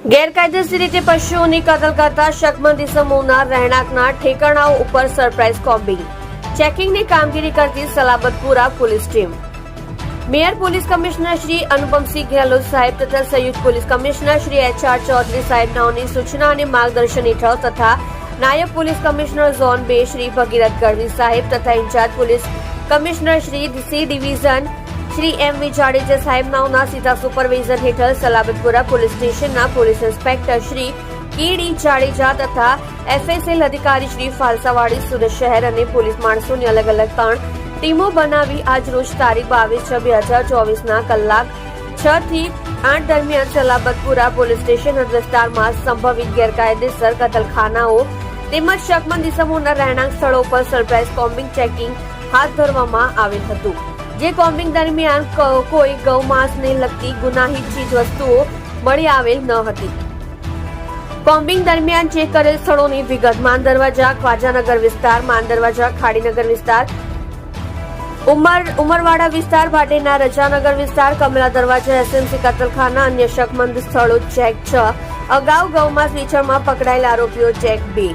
ગેરકાયદેસર રીતે પશુઓની કતલ કરતા શકમંદ ઇસમોના રહેણાંકના ઠેકાણાઓ ઉપર સરપ્રાઇઝ કોમ્બિંગ ચેકિંગની કામગીરી કરતી Salabatpura police team. Mayor police commissioner Shri Anupamsinh Gehlot સાહેબ તથા સંયુક્ત police commissioner Shri H R. Chaudhary સાહેબનાઓની સૂચના અને માર્ગદર્શન હેઠળ તથા નાયબ police commissioner zone 2 Shri Bhagirath Gadhvi સાહેબ તથા in-charge police commissioner Shri C division Shri M V. Jadeja સાહેબનાઓના સીધા સુપરવિઝન હેઠળ સલાબતપુરા પોલીસ સ્ટેશનના police inspector Shri K D. Jadeja તથા એફએસએલ અધિકારી શ્રી ફાલસાવાડી સુરત શહેર અને પોલીસ માણસોની અલગ અલગ 3 ટીમો બનાવી આજરોજ તારીખ 22/6/2024 કલાક 6 થી 8 દરમિયાન સલાબતપુરા પોલીસ સ્ટેશન વિસ્તારમાં સંભવિત ગેરકાયદેસર કતલખાનાઓ તેમજ શકમંદ ઇસમોના રહેણાંક સ્થળો પર સરપ્રાઇઝ કોમ્બિંગ ચેકિંગ હાથ ધરવામાં આવેલ હતું. જે કોમ્બિંગ દરમિયાન કોઈ ગૌમાંસને લગતી ગુનાહિત ચીજવસ્તુઓ મળી આવેલ ન હતી. કોમ્બિંગ દરમિયાન ચેક કરેલ સ્થળોની વિગત માન દરવાજા, ખ્વાજાનગર વિસ્તાર, માન દરવાજા, ખાડીનગર વિસ્તાર, ઉમરવાડા વિસ્તાર, ભાટેના રજાનગર વિસ્તાર, કમલા દરવાજા, એસએમસી કતલખાના, અન્ય શકમંદ સ્થળો ચેક 6, અગાઉ ગૌમાંસ વેચાણમાં પકડાયેલ આરોપીઓ ચેક 2.